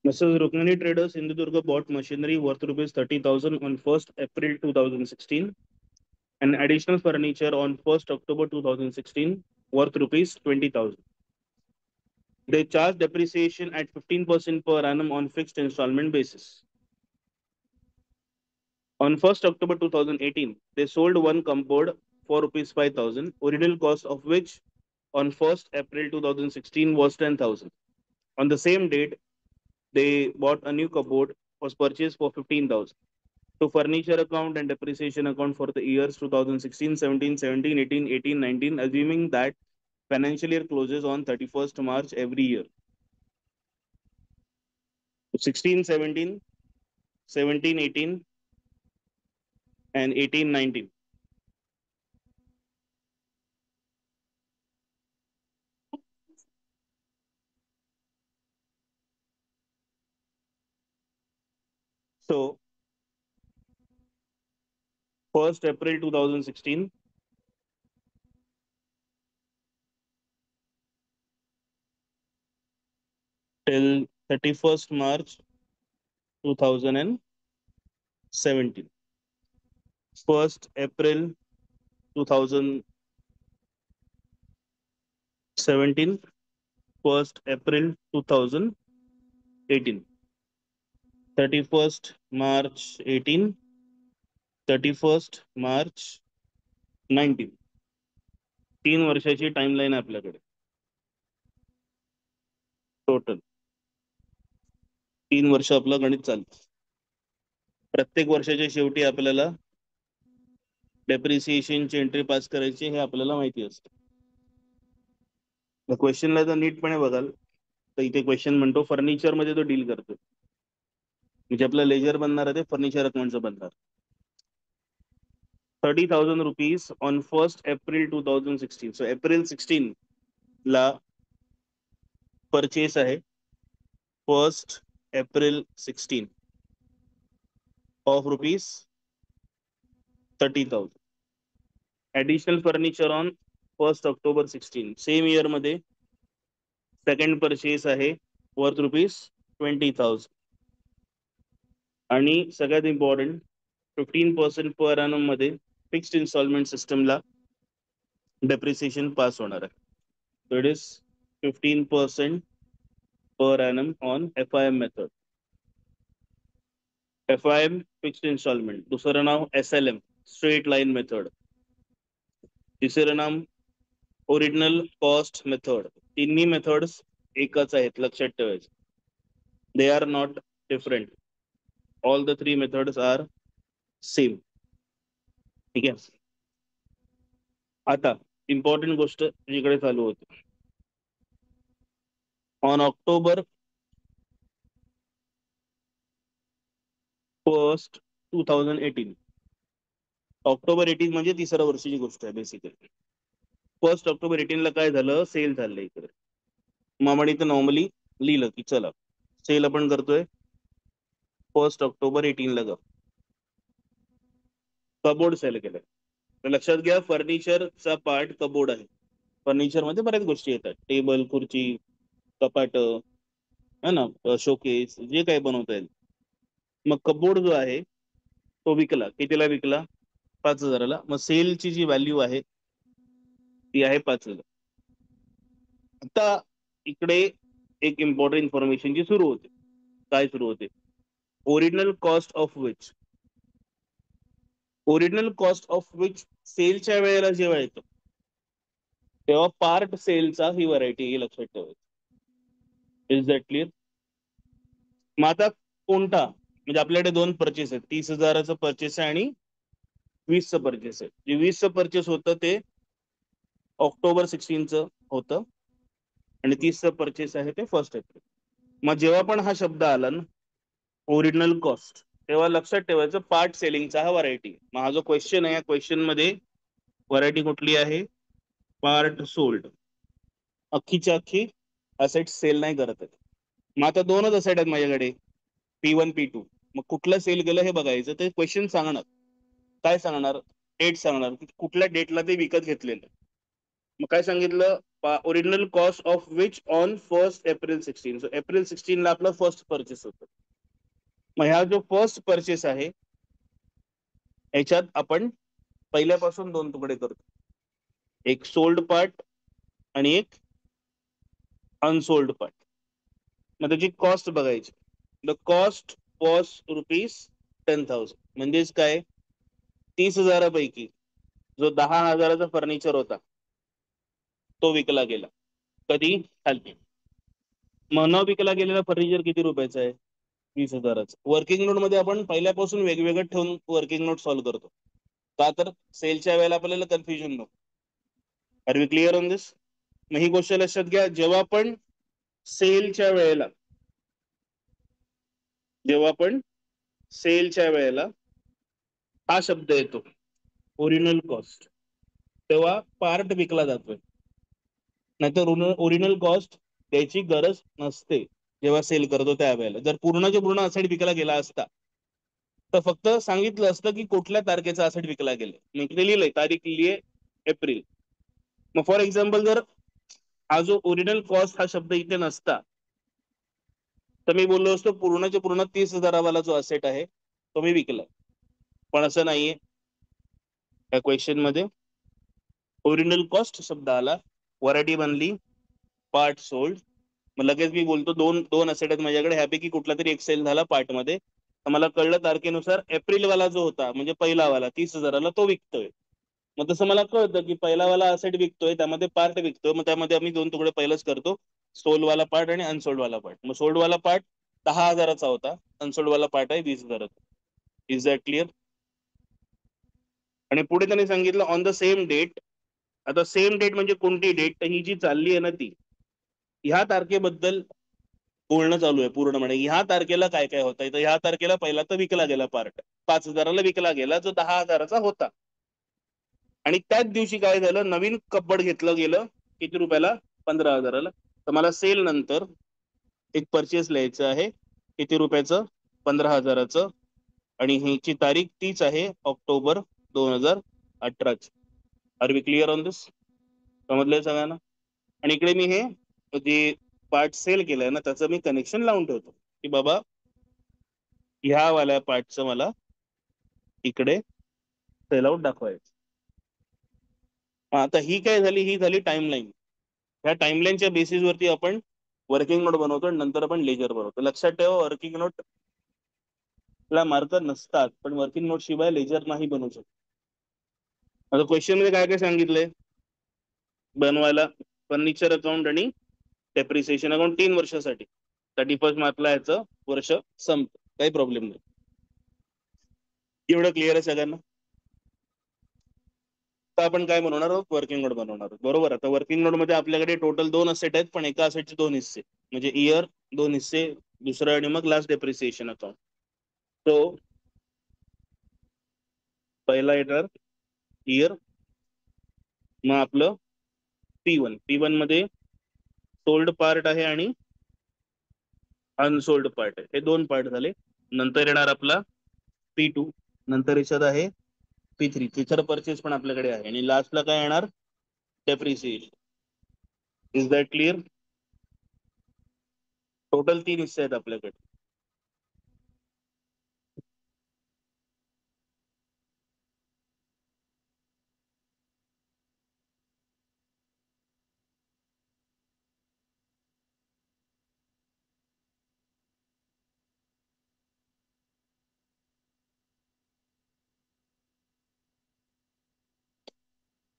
Mrs. Rukmini Traders Sindhudurga bought machinery worth rupees 30,000 on 1st April 2016 and additional furniture on 1st October 2016 worth rupees 20,000. They charge depreciation at 15% per annum on fixed installment basis. On 1st October 2018, they sold one cupboard for rupees 5,000, original cost of which on 1st April 2016 was 10,000. On the same date, they bought a new cupboard was purchased for 15,000. To furniture account and depreciation account for the years 2016, 17, 17, 18, 18, 19, assuming that financial year closes on 31st March every year. 16, 17, 17, 18, and 18, 19. So 1st April 2016 till 31st March 2017. 1st April 2017, 1st April 2018, 31st March 18, 31st March 19. 3 वर्षाची timeline आपल्याकडे total 3 वर्ष आपलं गणित चालतं. प्रत्येक वर्षाच्या शेवटी आपल्याला डेप्रिसिएशनची एंट्री पास करायची हे आपल्याला माहिती असतं. क्वेश्चनला जर नीटपणे बघाल तर इथे क्वेश्चन म्हणतो फर्निचर मध्ये तो डील करतो, म्हणजे आपलं लेजर बनणार आहे ते फर्निचर अकाउंटचं बनणार. 30,000 rupees on 1st April 2016. So April 16 ला परचेस आहे 1st April 16 of rupees 30,000. Additional furniture on 1st October 16. Same year मध्ये सेकंड परचेस आहे वर्थ रुपीज 20,000. आणि सगळ्यात इम्पॉर्टंट 15% पर एनम मध्ये फिक्स्ड इन्स्टॉलमेंट सिस्टमला डेप्रिसिएशन पास होणार आहे. So it is 15% per annum on FIM method. FIM fixed installment. दुसरं नाव SLM straight line method. तिसरं नाम ओरिजिनल कॉस्ट मेथड. तिन्ही मेथड्स एकच आहेत, लक्षात ठेवायचं. They are not different. All the 3 methods are same. ठीक आहे. आता इम्पॉर्टंट गोष्ट जिकडे चालू होती. On October 1st 2018. ऑक्टोबर 18 म्हणजे 3ऱ्या वर्षाची गोष्ट आहे बेसिकली. 1st October 18 ला काय झालं, सेल झालं इकडे. मग इथं नॉर्मली लिहिलं की चला सेल आपण करतोय 1st October 18 ला कबोर्ड सेल केलंय. तर लक्षात घ्या फर्निचरचा पार्ट कबोर्ड आहे. फर्निचर मध्ये बऱ्याच गोष्टी येतात, टेबल, खुर्ची, कपाट है ना, शोकेस, जे काही बनवता येईल. मग कबोर्ड जो आहे तो विकला. कितीला विकला? 5,000ला. मग सेलची जी व्हॅल्यू आहे ती आहे 5,000. आता इकडे एक इम्पॉर्टंट इन्फॉर्मेशन जी सुरू होते. काय सुरू होते? Original cost of which. Original cost of which सेलच्या वेळेला जेव्हा येतं तेव्हा पार्ट सेलचा ही व्हरायटी ही लक्षात ठेवायची. Is that clear? मग आता कोणता, म्हणजे आपल्याकडे 2 परचेस आहेत. 30,000चं परचेस आहे आणि 20चं परचेस आहे. जे 20चं परचेस होतं ते ऑक्टोबर 16चं होतं आणि 30चं परचेस आहे ते 1st April. मग जेव्हा पण हा शब्द आला ना ओरिजिनल कॉस्ट, तेव्हा लक्षात ठेवायचं पार्ट सेलिंगचा हा व्हरायटी. मग हा जो क्वेश्चन आहे या क्वेश्चन मध्ये व्हरायटी कुठली आहे? Part sold. अख्खीच्या अख्खी असेट सेल नाही करत आहे. मग आता 2च असेट आहेत माझ्याकडे, P1 P2. मग कुठलं सेल गेलं हे बघायचं. ते क्वेश्चन सांगणार. काय सांगणार? डेट सांगणार, कुठल्या डेटला ते विकत घेतलेलं. मग काय सांगितलं? Original cost of which on 1 April 16. So April 16 ला आपला फर्स्ट परचेस होतो. मग ह्या जो फर्स्ट परचेस आहे याच्यात आपण पहिल्यापासून दोन तुकडे करतो, एक सोल्ड पार्ट आणि एक अनसोल्ड पार्ट. मग त्याची कॉस्ट बघायची. The cost was ₹10,000. म्हणजेच काय, 30,000पैकी जो 10,000चा फर्निचर होता तो विकला गेला. कधी? खाली. मग न विकला गेलेला फर्निचर किती रुपयाचा आहे? 20,000चा. वर्किंग नोट मध्ये आपण पहिल्यापासून वेगवेगळं ठेवून वर्किंग नोट सॉल्व्ह करतो, का तर सेलच्या वेळेला आपल्याला कन्फ्युजन नको. आर वी क्लिअर ऑन दिस? मग ही गोष्ट लक्षात घ्या, जेव्हा पण सेलच्या वेळेला हा शब्द येतो ओरिजिनल कॉस्ट, तेव्हा पार्ट विकला जातोय. नाहीतर ओरिजिनल कॉस्ट द्यायची गरज नसते जेव्हा सेल करतो त्यावेळेला. जर पूर्णच्या पूर्ण असेट विकला गेला असता तर फक्त सांगितलं असतं की कुठल्या तारखेचा असेट विकला गेलं. मी इकडे लिहिलंय, तारीख लिहिलीये एप्रिल. मग फॉर एक्झाम्पल जर हा जो ओरिजिनल कॉस्ट हा शब्द इथे नसता तर मी बोललो असतो पूर्णच्या पूर्ण 30,000वाला जो असेट आहे तो मी विकला. पण असं नाहीये. या क्वेश्चन मध्ये ओरिजिनल कॉस्ट शब्द आला, व्हरायटी बनली पार्ट सोल्ड. मग लगेच मी बोलतो दोन दोन असेट आहेत माझ्याकडे, ह्यापैकी कुठला तरी एक सेल झाला पार्ट मध्ये. तर मला कळलं तारखेनुसार एप्रिल वाला जो होता म्हणजे पहिला वाला 30,000ला तो विकतोय. मग तसं मला कळतं की पहिला वाला असेट विकतोय त्यामध्ये पार्ट विकतोय, मग त्यामध्ये आम्ही दोन तुकडे पहिलंच करतो, सोल्ड वाला पार्ट आणि अनसोल्ड वाला पार्ट. मग सोल्ड वाला पार्ट 10,000चा होता, अनसोल्ड वाला पार्ट आहे 20,000चा. Is that clear? आणि पुढे त्यांनी सांगितलं ऑन द सेम डेट. आता सेम डेट म्हणजे कोणती डेट? तर ही जी चालली आहे ना ती, ह्या तारखेबद्दल बोलणं चालू आहे पूर्ण. म्हणे ह्या तारखेला काय काय होतं. तर ह्या तारखेला पहिला तर विकला गेला पार्ट, 5,000ला विकला गेला जो 10,000चा होता. आणि त्याच दिवशी काय झालं, नवीन कप्बड घेतलं गेलं. किती रुपयाला? 15,000ला. तर मला सेल नंतर एक परचेस लिहायचं आहे. किती रुपयाचं? 15,000चं. आणि ह्याची तारीख तीच आहे ऑक्टोबर 2018ची. Are we clear on this? समजलंय सगळ्यांना? आणि इकडे मी हे जे पार्ट सेल केलंय ना त्याचं मी कनेक्शन लावून ठेवतो की बाबा ह्या वाल्या पार्टचं मला इकडे सेल आउट दाखवायचं. आता ही काय झाली? ही झाली टाइमलाईन. ह्या टाइमलाईनच्या बेसिसवरती आपण वर्किंग नोट बनवतो आणि नंतर आपण लेजर बनवतो. लक्षात ठेवा, वर्किंग नोट ला मार्क नसतात, पण वर्किंग नोट शिवाय लेजर नाही बनवू शकत. आता क्वेश्चन मध्ये काय काय सांगितलंय बनवायला? फर्निचर अकाउंट आणि डेप्रिसिएशन अकाउंट 3 वर्षासाठी. 31 मार्चला याचं वर्ष संपत, काही प्रॉब्लेम नाही. एवढं क्लिअर आहे सगळ्यांना? तर आपण काय बनवणार आहोत? वर्किंग नोट बनवणार आहोत, बरोबर. आता वर्किंग नोट मध्ये आपल्याकडे टोटल 2 असेट आहेत, पण एका असेटचे 2 हिस्से, म्हणजे इयर 2 हिस्से, दुसरं आणि मग लास्ट डेप्रिसिएशन अकाउंट. तो पहिला येणार इयर, मग आपलं P1 मध्ये सोल्ड पार्ट आहे आणि अनसोल्ड पार्ट आहे, हे 2 पार्ट झाले. नंतर येणार आपला P2, नंतर याच्यात आहे P3, तिसरं परचेस पण आपल्याकडे आहे, आणि लास्टला काय येणार? Depreciation. Is that clear? Total 3 हिस्से आहेत आपल्याकडे.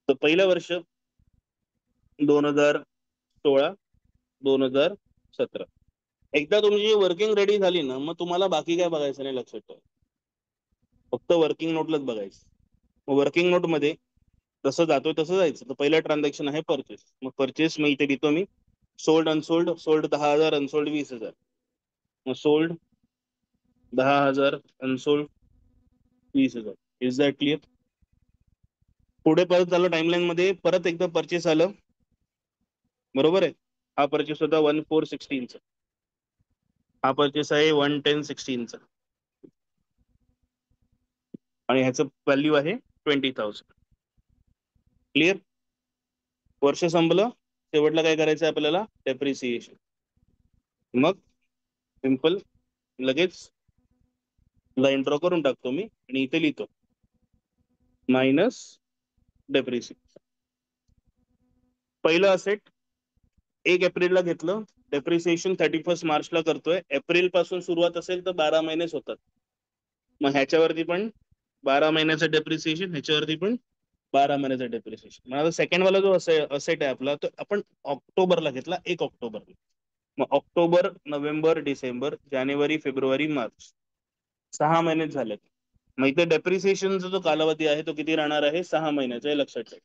तर पहिलं वर्ष 2016, 2017. एकदा तुमची वर्किंग रेडी झाली ना मग तुम्हाला बाकी काय बघायचं नाही. लक्षात ठेवा, फक्त वर्किंग नोटलाच बघायचं. मग वर्किंग नोट मध्ये जसं जातोय तसं जायचं. तर पहिलं ट्रान्झॅक्शन आहे परचेस. मग परचेस मी इथे लिहितो मी, सोल्ड अनसोल्ड. Sold 10,000, unsold 20,000. मग sold 10,000, unsold 20,000. Is that clear? पुढे परत झालं टाइमलाईन मध्ये, परत एकदा परचेस आलं, बरोबर आहे. हा परचेस होता 1416चा, हा परचेस आहे 11016चा, आणि ह्याचं व्हॅल्यू आहे 20,000. क्लिअर? वर्ष संपलं, शेवटला काय करायचं आपल्याला, डेप्रिसिएशन. मग सिंपल लगेच लाईन ड्रॉ करून टाकतो मी आणि इथे लिहितो मायनस डेप्रिसिएशन. पहिलं असेट 1 एप्रिलला घेतलं, डेप्रिसिएशन 31 मार्चला करतोय. एप्रिल पासून सुरुवात असेल तर 12 महिनेच होतात. मग ह्याच्यावरती पण 12 महिन्याचं डेप्रिसिएशन, ह्याच्यावरती पण 12 महिन्याचं डेप्रिसिएशन. मग आता सेकंड वाला जो असेट आहे आपला, तो आपण ऑक्टोबरला घेतला, 1 ऑक्टोबरला. मग ऑक्टोबर, नोव्हेंबर, डिसेंबर, जानेवारी, फेब्रुवारी, मार्च, 6 महिनेच झालेत. मग इथे डेप्रिसिएशनचा जो कालावधी आहे तो किती राहणार आहे, 6 महिन्याचा, हे लक्षात ठेवा.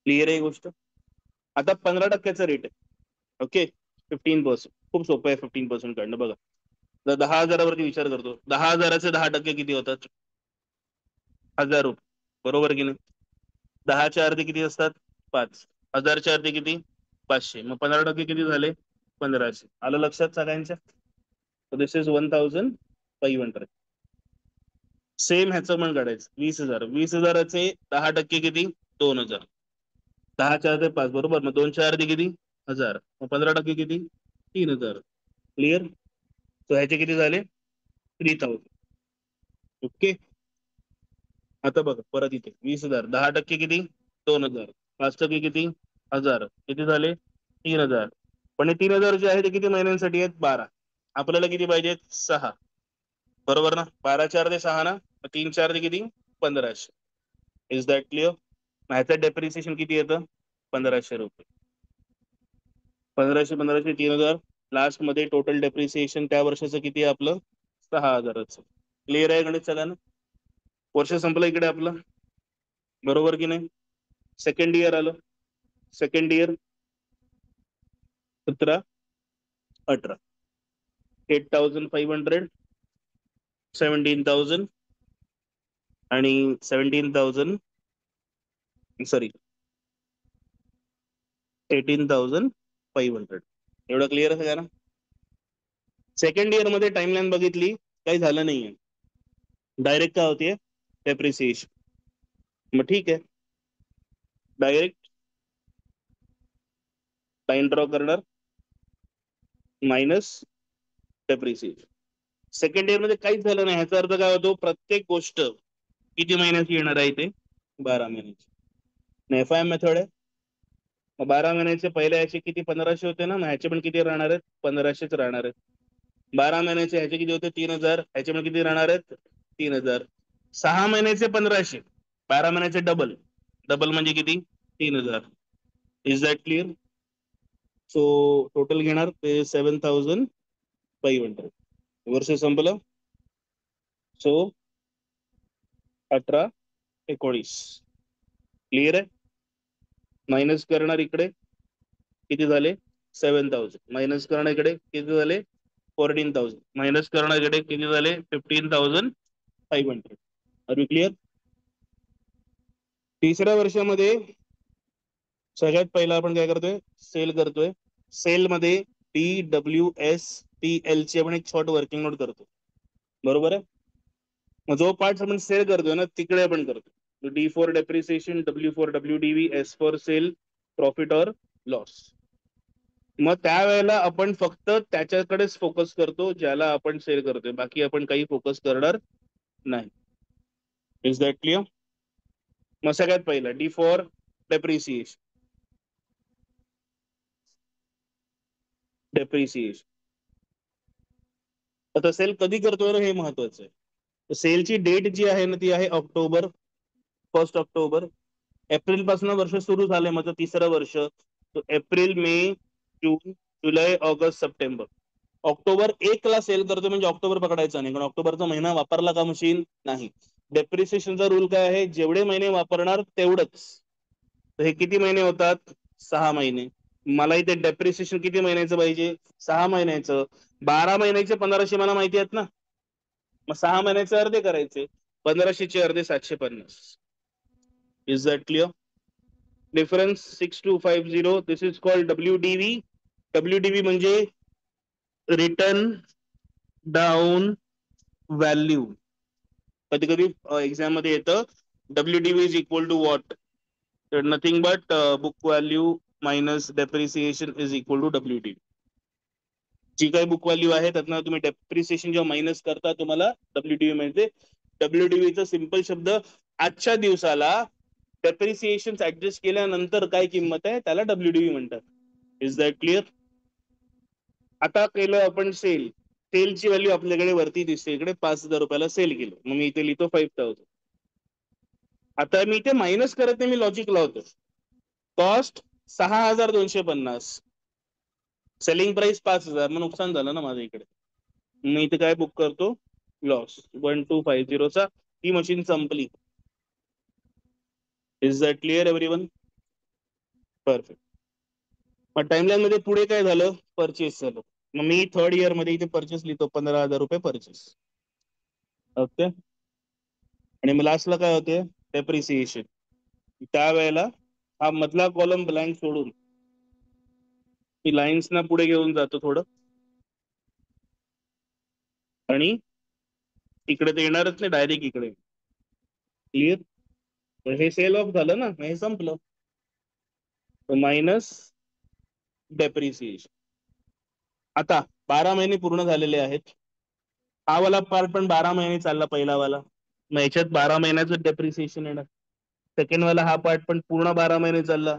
क्लिअर आहे ही गोष्ट. आता 15% रेट आहे. ओके, 15%. खूप सोपं आहे 15% काढणं. बघा, जर 10,000वरती विचार करतो, 10,000चे 10% किती होतात, 1,000 रुपये, बरोबर की नाही. 10च्या अर्धे किती असतात, 5. 1,000च्या अर्धे किती, 500. मग 15% किती झाले, 1,500. आलं लक्षात सगळ्यांच्या. दिस इज 1,500. सेम ह्याचं पण काढायचं, 20,000. 20,000चे 10% किती, 2,000. 10च्या अर्धे 5, बरोबर. मग 2च्या अर्धे किती, 1,000. मग 15% किती, 3,000. क्लिअर. तो ह्याचे किती झाले, 3,000. ओके. आता बघा परत इथे 20,000, 10% किती, 2,000. 5% किती, 1,000. किती झाले, 3,000. पण हे 3,000 जे आहे ते किती महिन्यांसाठी आहेत, 12. आपल्याला किती पाहिजेत, 6. बरोबर ना. 12च्या अर्धे 6 ना, 3च्या अर्धे किती, 1,500. Is that clear. ह्याचं डेप्रिसिएशन किती येतं, 1,500 रुपये. 1,500, 1,500, 3,000. लास्ट मध्ये टोटल डेप्रिसिएशन त्या वर्षाचं किती आहे आपलं, 6,000चं. क्लिअर आहे गणित सगळ्यांना. वर्ष संपलं इकडे आपलं, बरोबर की नाही. सेकंड इयर आलं. सेकंड इयर 17, 18, 8,500, 17,000 आणि 17,000, सॉरी 18,500. एवढं क्लिअर आहे सगळ्यांना. सेकंड इयर मध्ये टाइमलाईन बघितली, काही झालं नाहीये, डायरेक्ट काय होतीये, डेप्रिसिएशन. मग ठीक आहे, डायरेक्ट लाईन ड्रॉ करणार, मायनस डेप्रिसिएशन. सेकंड इयर मध्ये काहीच झालं नाही, ह्याचा अर्थ काय होतो, प्रत्येक गोष्ट किती महिन्याची येणार आहे, ते 12 महिन्याची. एफ आय एम मेथड आहे. मग 12 महिन्याचे पहिल्या ह्याचे किती, 1,500 होते ना, मग ह्याचे पण किती राहणार आहेत, 1,500च राहणार आहेत. 12 महिन्याचे ह्याचे किती होते, 3,000. ह्याचे पण किती राहणार आहेत, 3,000. 6 महिन्याचे 1,500, 12 महिन्याचे डबल. डबल म्हणजे किती, 3,000. Is that clear. So total घेणार ते 7,500. वर्ष संपलं. सो 18-19. क्लिअर आहे. मायनस करणार इकडे किती झाले, 7,000. मायनस करणार इकडे किती झाले, 14,000. मायनस करणार इकडे किती झाले, 15,500. Are you clear. तिसऱ्या वर्षामध्ये सगळ्यात पहिला आपण काय करतोय, सेल करतोय. सेल मध्ये DWSPL ची आपण एक शॉर्ट वर्किंग नोट करतो, बरोबर आहे. मग जो पार्ट आपण सेल करतोय ना, तिकडे आपण करतो D for depreciation, W for WDV, S for sale, profit और लॉस. मग त्यावेळेला आपण फक्त त्याच्याकडेच फोकस करतो ज्याला आपण सेल करतोय, बाकी आपण काही फोकस करणार नाही. Is that clear. मग सगळ्यात पहिला D फॉर डेप्रिसिएशन. डेप्रिसिएशन आता सेल कधी करतोय ना, हे महत्वाचं आहे. सेलची डेट जी आहे ना, ती आहे ऑक्टोबर, 1 ऑक्टोबर. एप्रिल पासून वर्ष सुरू झालंय, माझं तिसरं वर्ष. एप्रिल, मे, जून, जुलै, ऑगस्ट, सप्टेंबर. ऑक्टोबर 1 ला सेल करतो म्हणजे ऑक्टोबर पकडायचा नाही, कारण ऑक्टोबरचा महिना वापरला का मशीन नाही. डेप्रिसिएशनचा रूल काय आहे, जेवढे महिने वापरणार तेवढंच. तर हे किती महिने होतात, 6 महिने. मला इथे डेप्रिसिएशन किती महिन्याचं पाहिजे, 6 महिन्याचं. 12 महिन्याचे 1,500 मला माहिती आहेत ना, मग 6 महिन्याचे अर्धे करायचे, 1,500चे अर्धे 750. Is that clear. Difference 6250. This is called WDV. WDV म्हणजे रिटर्न डाऊन व्हॅल्यू. कधी कधी एक्झाम मध्ये येतं WDV is equal to what, nothing but book value minus depreciation is equal to WDV. जी काही बुक व्हॅल्यू आहे त्यातनं तुम्ही डेप्रिसिएशन जेव्हा मायनस करता तुम्हाला WDV मिळते. WDVचा सिंपल शब्द आजच्या दिवसाला डेप्रिसिएशन ऍडजस्ट केल्यानंतर काय किंमत आहे त्याला WDV म्हणतात. Is that clear? आता केलं आपण सेल. सेलची व्हॅल्यू आपल्याकडे वरती दिसते इकडे 5,000 रुपयाला सेल केलं. मग मी इथे लिहितो 5,000. आता मी इथे मायनस करत नाही, मी लॉजिक लावतो. कॉस्ट 6,250, सेलिंग प्राइस 5,000, मग नुकसान झालं ना माझ्या इकडे. मी इथे काय बुक करतो? लॉस 1250चा. ही मशीन संपली. Is that clear everyone? Perfect. मग टाइमलाईन मध्ये पुढे काय झालं? परचेस झालं. मग मी थर्ड इयर मध्ये इथे परचेस लिहितो 15,000 रुपये परचेस. ओके. आणि मग लास्टला काय होते? डेप्रिसिएशन. त्यावेळेला हा मधला कॉलम ब्लँक सोडून मी लाईन्स ना पुढे घेऊन जातो थोडं, आणि इकडे तर येणारच नाही, डायरेक्ट इकडे. क्लिअर? हे सेल ऑफ झालं ना, हे संपलं. Minus depreciation. आता 12 महिने पूर्ण झालेले आहेत. हा वाला पार्ट पण 12 महिने चालला पहिला वाला. मग याच्यात 12 महिन्याचं डेप्रिसिएशन येणार. सेकंड वाला हा पार्ट पण पूर्ण 12 महिने चालला,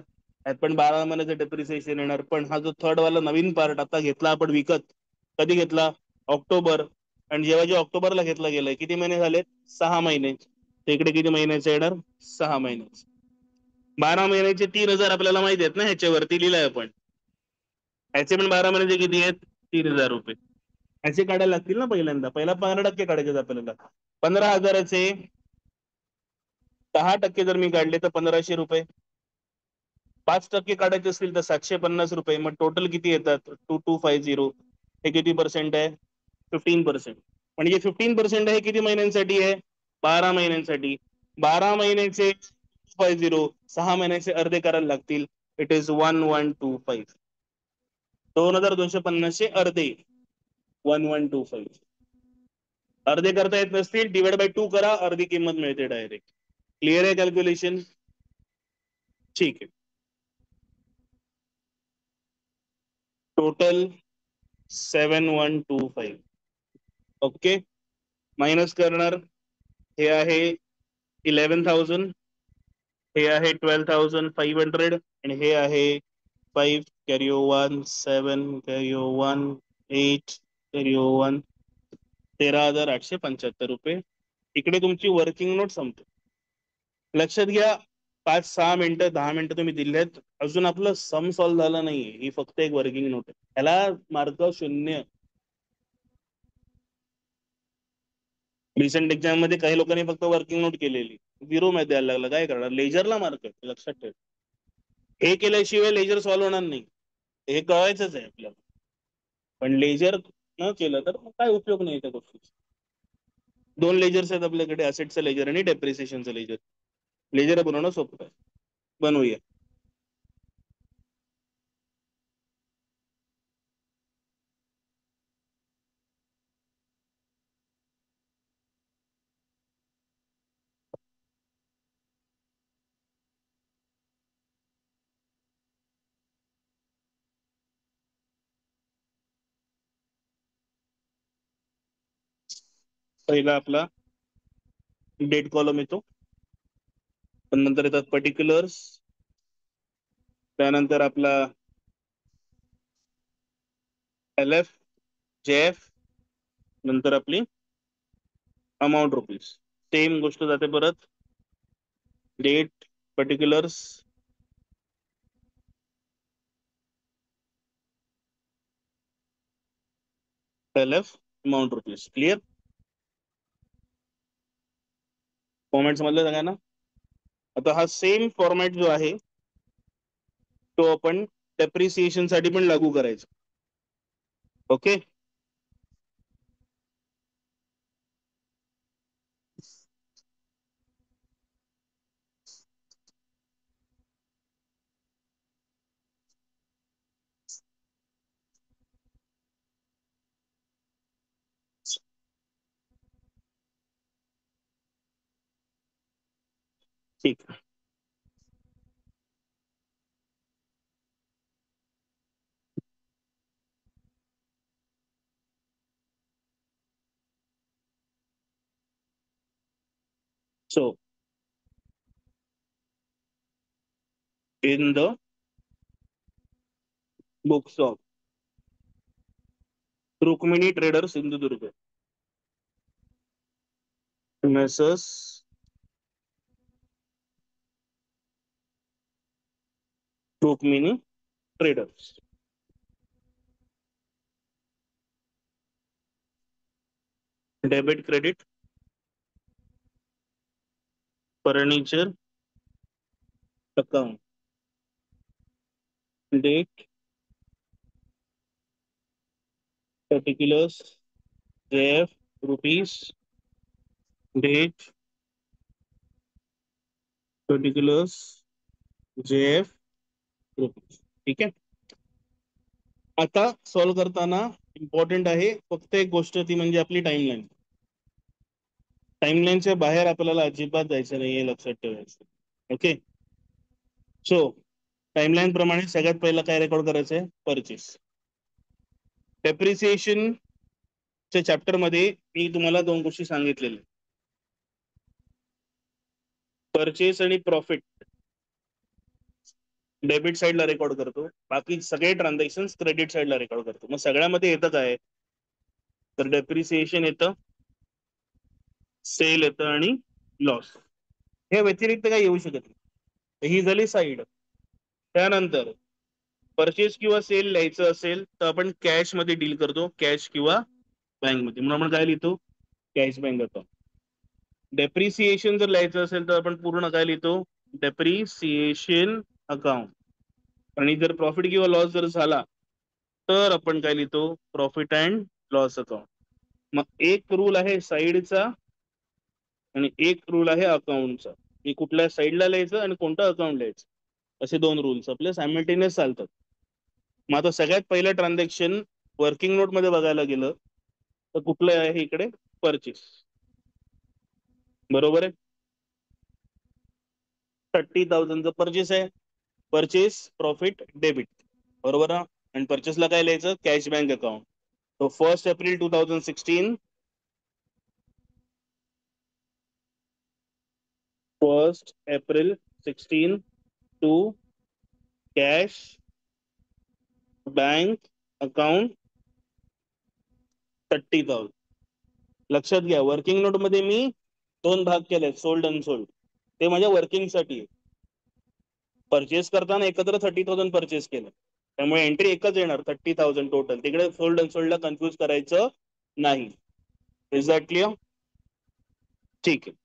यात पण 12 महिन्याचं डेप्रिसिएशन येणार. पण हा जो थर्ड वाला नवीन पार्ट आता घेतला आपण विकत, कधी घेतला? ऑक्टोबर. आणि जेव्हा जे ऑक्टोबरला घेतला गेलाय किती महिने झाले? 6 महिने. तर इकडे किती महिन्याचे येणार? 6 महिन्याचे. 12 महिन्याचे 3,000 आपल्याला माहिती आहेत ना, ह्याच्यावरती लिहिलंय आपण. ह्याचे पण 12 महिन्याचे किती आहेत? 3,000 रुपये. ह्याचे काढायला लागतील ना पहिल्यांदा. पहिला 15% काढायचे आपल्याला. 15,000चे 10% जर मी काढले तर 1,500 रुपये. 5% काढायचे असतील तर 750 रुपये. मग टोटल किती येतात? 2250. हे किती पर्सेंट आहे? 15%. म्हणजे 15% आहे किती महिन्यांसाठी आहे? 12 महिन्यांसाठी. 12 महिन्याचे 250, 6 महिन्याचे अर्धे करायला लागतील. It is 1125. 2,250चे अर्धे 1125. अर्धे करता येत नसतील, डिवाइड बाय 2 करा, अर्धी किंमत मिळते डायरेक्ट. क्लिअर आहे कॅल्क्युलेशन? ठीक आहे. टोटल 7,125. ओके. मायनस करणार, हे आहे 11,000, हे आहे 12,500, आणि हे आहे 5 कॅरी 1 7 कॅरी 1 8 कॅरी 1 13,875 रुपये. इकडे तुमची वर्किंग नोट संपते. लक्षात घ्या, 5-6 मिनिटं 10 मिनिटं तुम्ही दिलेत, अजून आपलं सम सॉल्व्ह झालं नाहीये. ही फक्त एक वर्किंग नोट आहे, याला मार्क 0. रिसेंट एक्झाम मध्ये काही लोकांनी फक्त वर्किंग नोट केलेली, 0 मध्ये द्यायला लागलं. काय करणार? लेजरला मार्क आहे, लक्षात ठेव. हे केल्याशिवाय लेजर सॉल्व्ह होणार नाही, हे कळायचंच आहे आपल्याला. पण लेजर न केलं तर मग काय उपयोग नाही त्या गोष्टीचा. 2 लेजर्स आहेत आपल्याकडे, असेटचं लेजर आणि डेप्रिसिएशनचं लेजर. लेजर बनवणं सोपं आहे, बनवूया. पहिला आपला डेट कॉलम येतो, पण नंतर येतात पर्टिक्युलर्स, त्यानंतर आपला LF JF, नंतर आपली अमाऊंट रुपीज. सेम गोष्ट जाते परत, date, particulars, LF, amount rupees. Clear? Format समजलं सगळ्यांना? आता हा सेम फॉर्मॅट जो आहे तो आपण डेप्रिसिएशन साठी पण लागू करायचा. ओके. ठीक. So in the books of Rukmini Traders Sindhudurga, Messrs. Rukmini Traders. Debit credit furniture account. Date, particulars, JF, rupees, date, particulars, JF, rupees. ठीक आहे. आता सॉल्व्ह करताना इम्पॉर्टंट आहे फक्त एक गोष्ट, ती म्हणजे आपली टाइमलाईन. टाइमलाईनच्या बाहेर आपल्याला अजिबात जायचं नाही, हे लक्षात ठेवायचं. ओके. सो टाइमलाईन प्रमाणे सगळ्यात पहिला काय रेकॉर्ड करायचंय? परचेस. डेप्रिसिएशन च्या चॅप्टर मध्ये मी तुम्हाला दोन गोष्टी सांगितलेल्या, परचेस आणि प्रॉफिट डेबिट साइडला रेकॉर्ड करतो, बाकी सगळे ट्रान्झॅक्शन क्रेडिट साइडला रेकॉर्ड करतो. मग सगळ्यामध्ये येतं काय? तर डेप्रिसिएशन येतं, सेल येतं आणि लॉस. हे व्यतिरिक्त काय येऊ शकत नाही. ही झाली साईड. त्यानंतर परचेस किंवा सेल लिहायचं असेल तर आपण कॅश मध्ये डील करतो, कॅश किंवा बँक मध्ये, म्हणून आपण काय लिहितो? Cash bank account. डेप्रिसिएशन जर लिहायचं असेल तर आपण पूर्ण काय लिहितो? Depreciation account. आणि जर प्रॉफिट किंवा लॉस जर झाला तर आपण काय लिहितो? Profit and loss account. मग एक रूल आहे साईडचा आणि एक रूल आहे अकाउंटचा, की कुठल्या साईडला लिहायचं आणि कोणतं अकाउंट लिहायचं, असे दोन रूल्स आपले सायमल्टेनियस चालतात. मग आता सगळ्यात पहिलं ट्रान्झॅक्शन वर्किंग नोट मध्ये बघायला गेलं तर कुठलं आहे इकडे? परचेस. बरोबर आहे. 30,000चं परचेस आहे. परचेस प्रॉफिट डेबिट, बरोबर ना? आणि परचेसला काय लिहायचं? Cash bank account. तो 1 April 2016, 1 April 16 to cash bank account 30,000. लक्षात घ्या, वर्किंग नोट मध्ये मी दोन भाग केले, सोल्ड अनसोल्ड. ते माझ्या वर्किंग साठी. परचेस करताना एकत्र 30,000 परचेस केलं, त्यामुळे एंट्री एकच येणार, 30,000 टोटल. तिकडे सोल्ड अनसोल्डला कन्फ्युज करायचं नाही. Is that clear? ठीक आहे.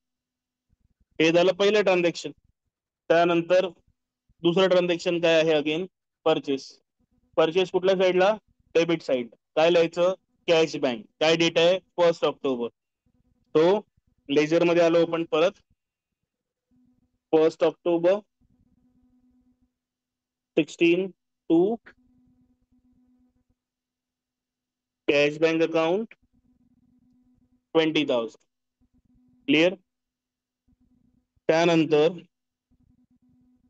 हे झालं पहिलं ट्रान्झॅक्शन. त्यानंतर दुसरं ट्रान्झॅक्शन काय आहे? Again purchase. परचेस कुठल्या साईडला? Debit side. काय लिहायचं? Cash bank. काय डेट आहे? 1 ऑक्टोबर. तो लेजर मध्ये आलो आपण परत. 1 October 16 to cash bank account 20,000. Clear? त्यानंतर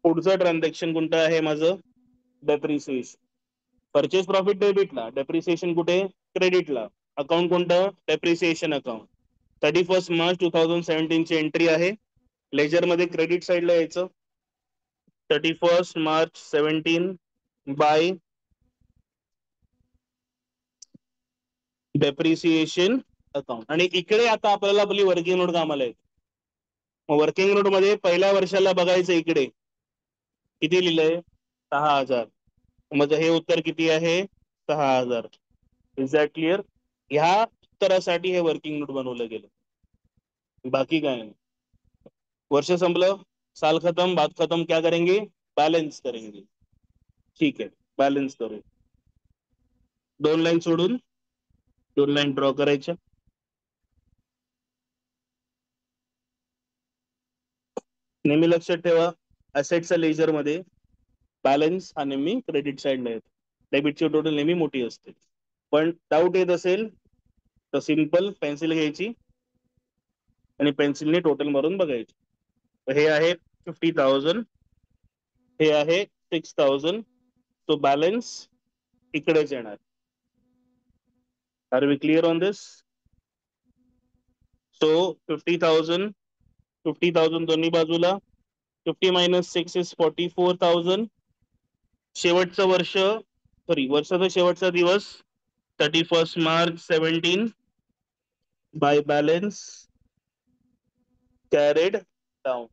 पुढचं ट्रान्झॅक्शन कोणतं आहे माझं? डेप्रिसिएशन. परचेस प्रॉफिट डेबिटला, डेप्रिसिएशन कुठे? क्रेडिटला. अकाउंट कोणतं? Depreciation account. 31 मार्च 2017 ची एंट्री आहे. लेजर मध्ये क्रेडिट साईडला यायचं. 31 मार्च 17 बाय डेप्रिसिएशन अकाउंट. आणि इकडे आता आपल्याला आपली वर्किंग नोट कामाला येते. मग वर्किंग नोट मध्ये पहिल्या वर्षाला बघायचं, इकडे किती लिहिलंय? 6,000. म्हणजे हे उत्तर किती आहे? 6,000. Is that clear? ह्या उत्तरासाठी हे वर्किंग नोट बनवलं गेलं, बाकी काय नाही. वर्ष संपलं, साल खत्म, बात खत्म, क्या करेंगे? बैलेंस करेंगे. ठीक आहे, बैलेंस करू. दोन लाईन सोडून दोन लाईन ड्रॉ करायच्या. नेहमी लक्षात ठेवा, असेटच्या लेजर मध्ये बॅलन्स हा नेहमी क्रेडिट साईडला येतो. डेबिटची टोटल नेहमी मोठी असते. पण डाऊट येत असेल तर सिंपल पेन्सिल घ्यायची आणि पेन्सिलने टोटल मारून बघायची. हे आहे 50,000, हे आहे 6,000. तो बॅलन्स इकडेच येणार. Are we clear on this? So 50,000 50,000 दोन्ही बाजूला. 50 - 6 इज 44,000. शेवटचं वर्ष वर्षाचा शेवटचा दिवस 31 March 17 by balance carried down.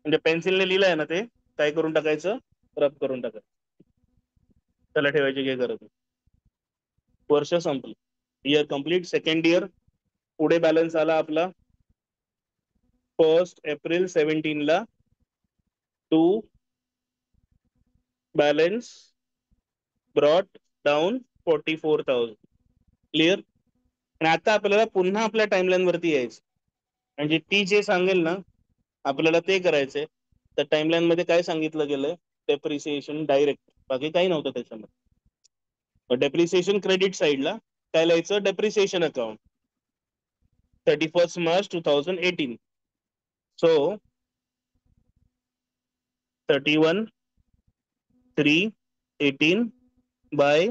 म्हणजे पेन्सिलने लिहिलंय ना ते काय करून टाकायचं, रब करून टाकायचं, त्याला ठेवायची काही गरज नाही. वर्ष संपलं, इयर कम्प्लीट. सेकंड इयर पुढे बॅलन्स आला आपला 1 एप्रिल 17 ला to balance brought down 44,000. Clear. आणि आता आपल्याला पुन्हा आपल्या टाइमलाईन वरती यायचं, म्हणजे ती जे सांगेल ना आपल्याला ते करायचंय. तर टाइमलाईन मध्ये काय सांगितलं गेलंय, डेप्रिसिएशन डायरेक्ट, बाकी काही नव्हतं त्याच्यामध्ये. डेप्रिसिएशन क्रेडिट साईडला काय लिहायचं, depreciation account 31 March 2018. So 31/3/18 by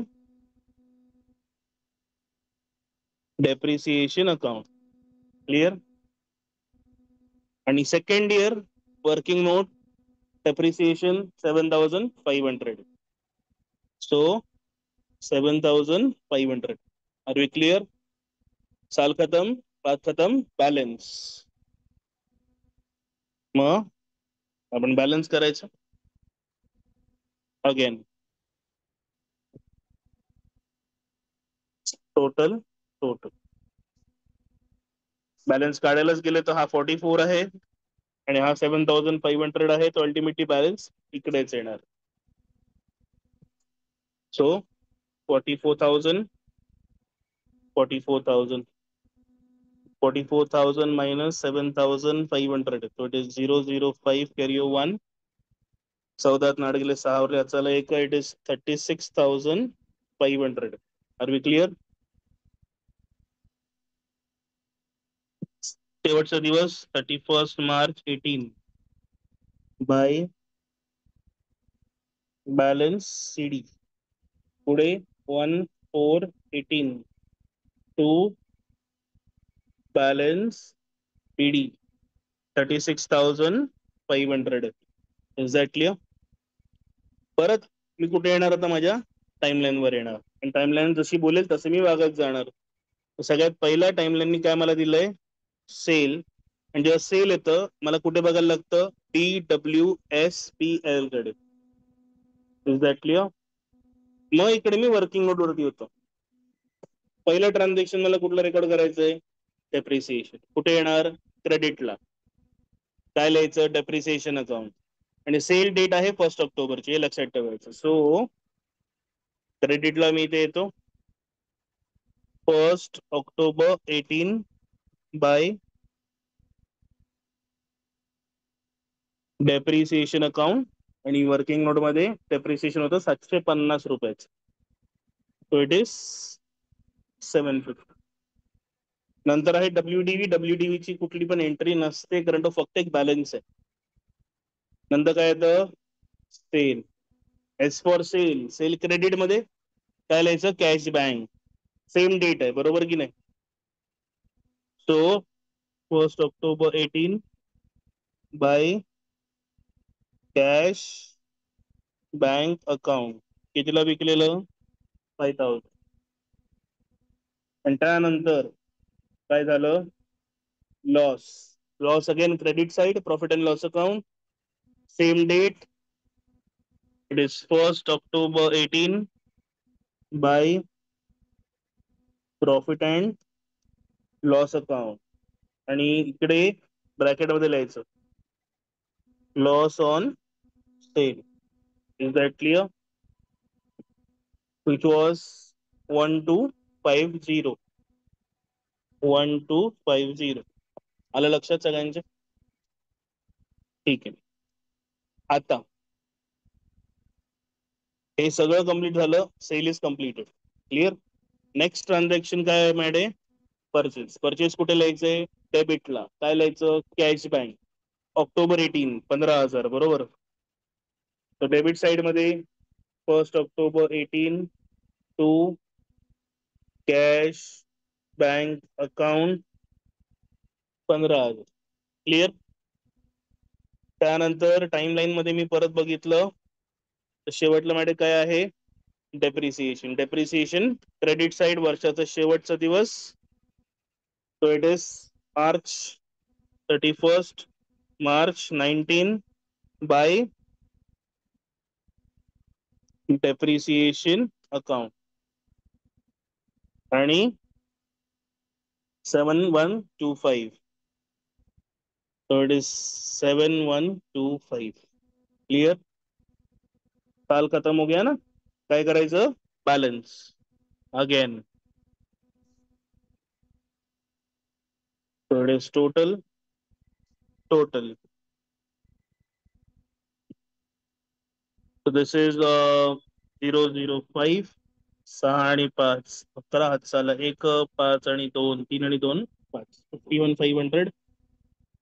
depreciation account. Clear. आणि second year working note depreciation 7,500. So 7,500. Are we clear. साल खत्म, पाच खत्म, बॅलन्स. मग आपण बॅलन्स करायचं अगेन. टोटल बॅलन्स काढायलाच गेले तर हा 44 आहे आणि हा 7,500 आहे. तो अल्टिमेटली बॅलन्स इकडेच येणार. So 44,000 minus 7,500. So it is 005 carry 1. 14 नाड गेले 6 वरले याचाला एक. It is 36,500. Are we clear. शेवटचा दिवस 31 मार्च 18 बाय बॅलन्स सीडी. पुढे 1/4/18 to balance BD 36,500. Is that clear. परत मी कुठे येणार आता, माझ्या टाइमलाईन वर येणार. आणि टाइमलाईन जशी बोलेल तसं मी वागत जाणार. सगळ्यात पहिला टाइमलाईननी काय मला दिलंय, सेल. आणि जेव्हा सेल येतं मला कुठे बघायला लागतं, DWSPL कडे. Is that clear. मग इकडे मी वर्किंग नोट वरती होतो. पहिलं ट्रान्झॅक्शन मला कुठलं रेकॉर्ड करायचंय, डेप्रिसिएशन. कुठे येणार, क्रेडिटला. काय लिहायचं, डेप्रिसिएशन अकाउंट. आणि सेल डेट आहे 1 ऑक्टोबरची, हे लक्षात ठेवायचं. सो क्रेडिटला मी इथे येतो 1 ऑक्टोबर 18 बाय डेप्रिसिएशन अकाउंट. आणि वर्किंग नोट मध्ये डेप्रिसिएशन होतं 750 रुपयाचं. So it is 750. नंतर आहे डब्ल्यूडीव्ही ची कुठली पण एंट्री नसते, कारण तो फक्त एक बॅलन्स आहे. नंतर काय येतं, sale. S for sale. Sale credit मध्ये काय लिहायचं, कॅश बँक. सेम डेट आहे, बरोबर की नाही. So 1 October 18 by cash bank account. कितीला विकलेलं, 5,000. आणि त्यानंतर काय झालं, loss. Loss again credit side, profit and loss account. Same date, it is 1 October 18 by profit and loss account. आणि इकडे ब्रॅकेट मध्ये लिहायचं loss on sale. Is that clear. Which was 1250. 1250. आलं लक्षात सगळ्यांच्या. ठीक आहे. आता हे सगळं कम्प्लीट झालं, sale is completed. Clear. Next transaction काय आहे मॅडे, परचेस. परचेस कुठे लिहायचंय, डेबिटला. काय लिहायचं, कॅश बँक. ऑक्टोबर 18 15,000, बरोबर. तर डेबिट साइड मध्ये 1 October 18 to cash bank account 15,000. Clear. त्यानंतर टाइमलाईन मध्ये मी परत बघितलं तर शेवटला माझे काय आहे, डेप्रिसिएशन. डेप्रिसिएशन क्रेडिट साइड वर्षाचा शेवटचा दिवस, so it is March 31st, March 19 by depreciation account आणि 7125, so it is 7125. क्लियर? साल खत्म हो गया ना, काय करायचं, balance again. So it is total. So this is 005, 6 आणि 5, 11 हातसाला 1, 5 आणि 2, 3 आणि 2, 5, 51,500.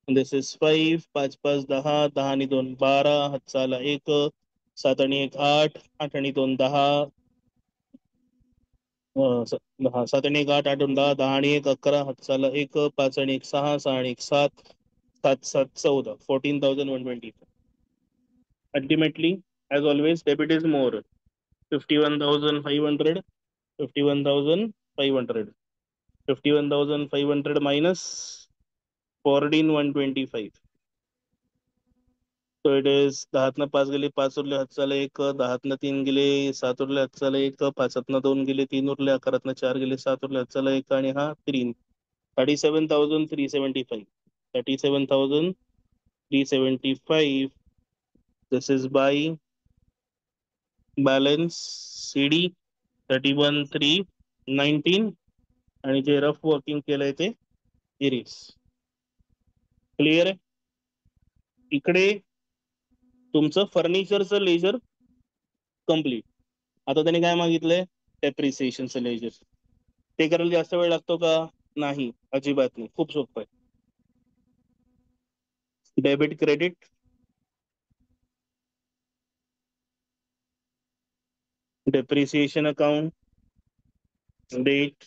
दिस इज 5, 5 5 10, 10 आणि 2 12, हातसाला 1, 7 आणि 1 8, 8 आणि 2 10, 10, 7 आणि 1 8, 8 आणि 10, 10 आणि 1 11, हातसाला 1, 5 आणि 1 6, 6 आणि 1 7, 7 7 14, 14,120. Ultimately, as always, debit is more. 51,500, 51,500, 51,500 minus 14,125. So it is 10 5 गेले 5 उरले हातचाला 1, 10 3 गेले 7 उरले हातचाला 1, 5 2 गेले 3 उरले, 11 4 गेले 7 उरले हातचाला 1 आणि हा 3, 37,375. 37,375. This is by balance CD 31,319 आणि जे रफ वर्किंग केलंय ते इरीज. क्लिअर आहे? इकडे तुमचं फर्निचरचं लेजर कम्प्लीट. आता त्याने काय मागितलंय, डेप्रिसिएशनचं लेजर. ते करायला जास्त वेळ लागतो का? नाही, अजिबात नाही, खूप सोपं आहे. Debit credit, depreciation account, date,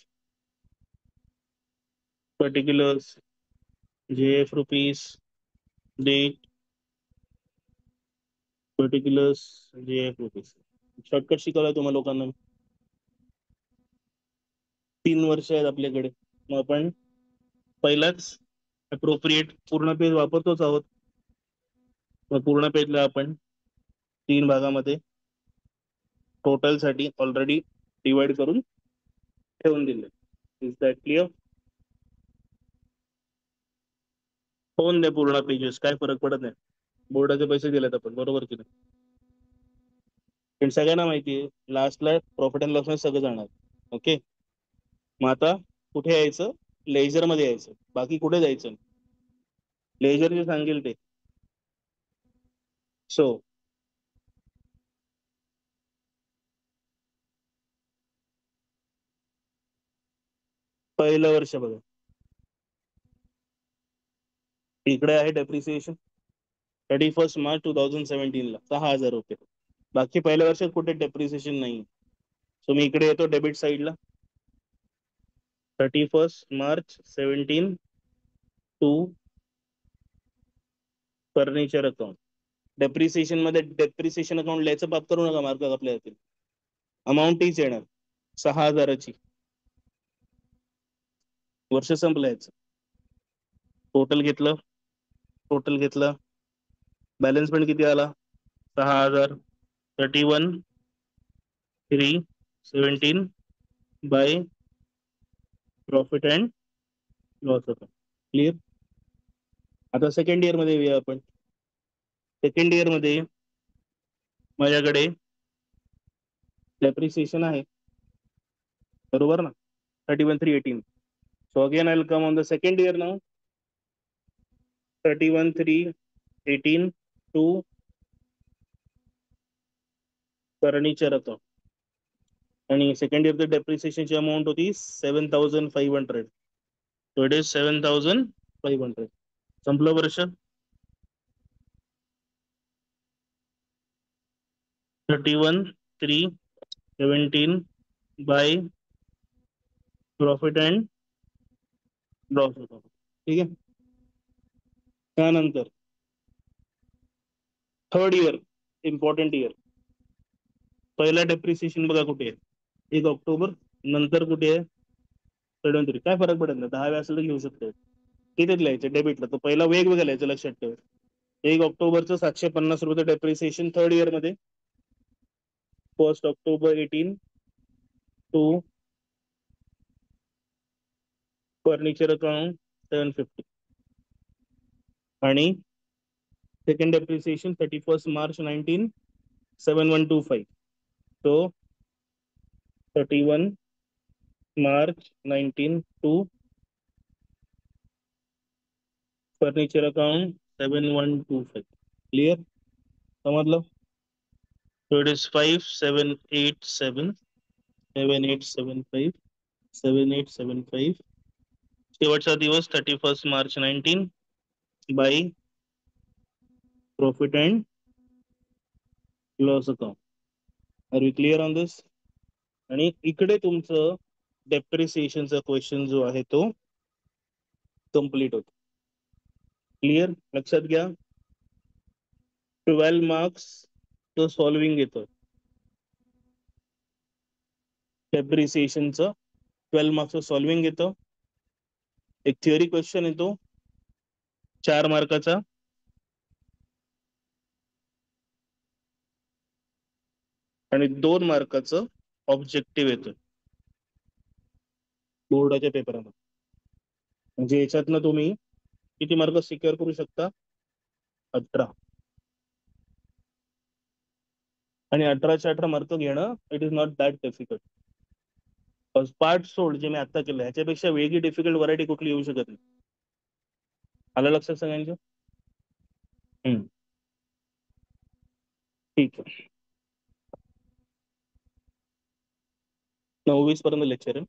particulars, JF rupees, date, particulars, JF rupees. Shortcut शिकवलाय तुम्हाला लोकांना. 3 वर्ष आहेत आपल्याकडे, मग आपण पहिलाच अप्रोप्रिएट पूर्ण पेज वापरतोच आहोत. मग पूर्ण पेजला आपण 3 भागामध्ये टोटल साठी ऑलरेडी डिवाइड करून ठेवून दिले. Is that clear? होऊन दे पूर्ण पेजेस, काय फरक पडत नाही, बोर्डाचे पैसे दिलेत आपण, बरोबर की नाही? पण सगळ्यांना माहिती आहे लास्टला प्रॉफिट अँड लॉस मध्ये सगळं जाणार. ओके, मग आता कुठे यायचं, लेजर मध्ये यायचं, बाकी कुठे जायचं, लेजर जे सांगेल ते. सो पहिलं वर्ष बघा, इकडे आहे डेप्रिसिएशन 31 मार्च 2017 ला 6,000 रुपये. बाकी पहिल्या वर्षात कुठे डेप्रिसिएशन नाही. सो मी इकडे येतो डेबिट साईडला, 31 March 17 to furniture account. Depreciation मध्ये डेप्रिसिएशन अकाउंट लिहायचं पाप करू नका, मार्क आपल्या येतील. अमाऊंट हीच येणार 6,000ची. वर्ष संपलं याचं. टोटल घेतलं, बॅलन्स पण किती आला, 6,000. 31,317 by profit and loss account. Clear? आता सेकंड इयर मध्ये येऊया आपण. सेकंड इयर मध्ये माझ्याकडे डेप्रिसिएशन आहे, बरोबर ना, 31,318. So again I will come on the second year now. 31,318 to furniture account, आणि सेकंड इयरचं डेप्रिसिएशनची अमाऊंट होती 7,500. So it is 7,500. संपलं वर्ष. 31,317 by profit and loss account. ठीक आहे. त्यानंतर थर्ड इयर, इम्पॉर्टंट इयर. पहिला डेप्रिसिएशन बघा कुठे आहे, 1 ऑक्टोबर. नंतर कुठे आहे, 7 काय फरक पडत नाही, 10 वेळा असेल तर घेऊ शकतो. कितीच लिहायचं डेबिटला, तो पहिला वेगवेगळं लिहायचं, लक्षात ठेव. 1 ऑक्टोबरचं 750 रुपये डेप्रिसिएशन थर्ड इयर मध्ये. 1 ऑक्टोबर 18 टू फर्निचर अकाउंट 750. आणि सेकंड डेप्रिसिएशन 31 मार्च 19 7125. तो 31 March 19 to furniture account 7125. Clear, समजलं. So it is 5787 7875 7875. शेवटचा दिवस 31 March 19 by profit and loss account. Are we clear on this? आणि इकडे तुमचं डेप्रिसिएशनचा क्वेश्चन जो आहे तो कम्प्लीट होतो. क्लिअर, लक्षात घ्या. 12 मार्क्स तो सॉल्विंग येतं डेप्रिसिएशनचं. 12 मार्क्स सॉल्विंग येतं. एक थिअरी क्वेश्चन येतो 4 मार्काचा. आणि 2 मार्काचं ऑब्जेक्टिव्ह येतं बोर्डाच्या पेपरामध्ये. म्हणजे याच्यातनं तुम्ही किती मार्क सिक्युअर करू शकता, 18. आणि 18चे 18 मार्क घेणं it is not that difficult. Part सोड जे मी आता केलं ह्याच्यापेक्षा वेगळी डिफिकल्ट व्हरायटी कुठली येऊ शकत नाही. आलं लक्षात सगळ्यांच्या? ठीक आहे. 9-20 पर्यंत लेक्चर आहे.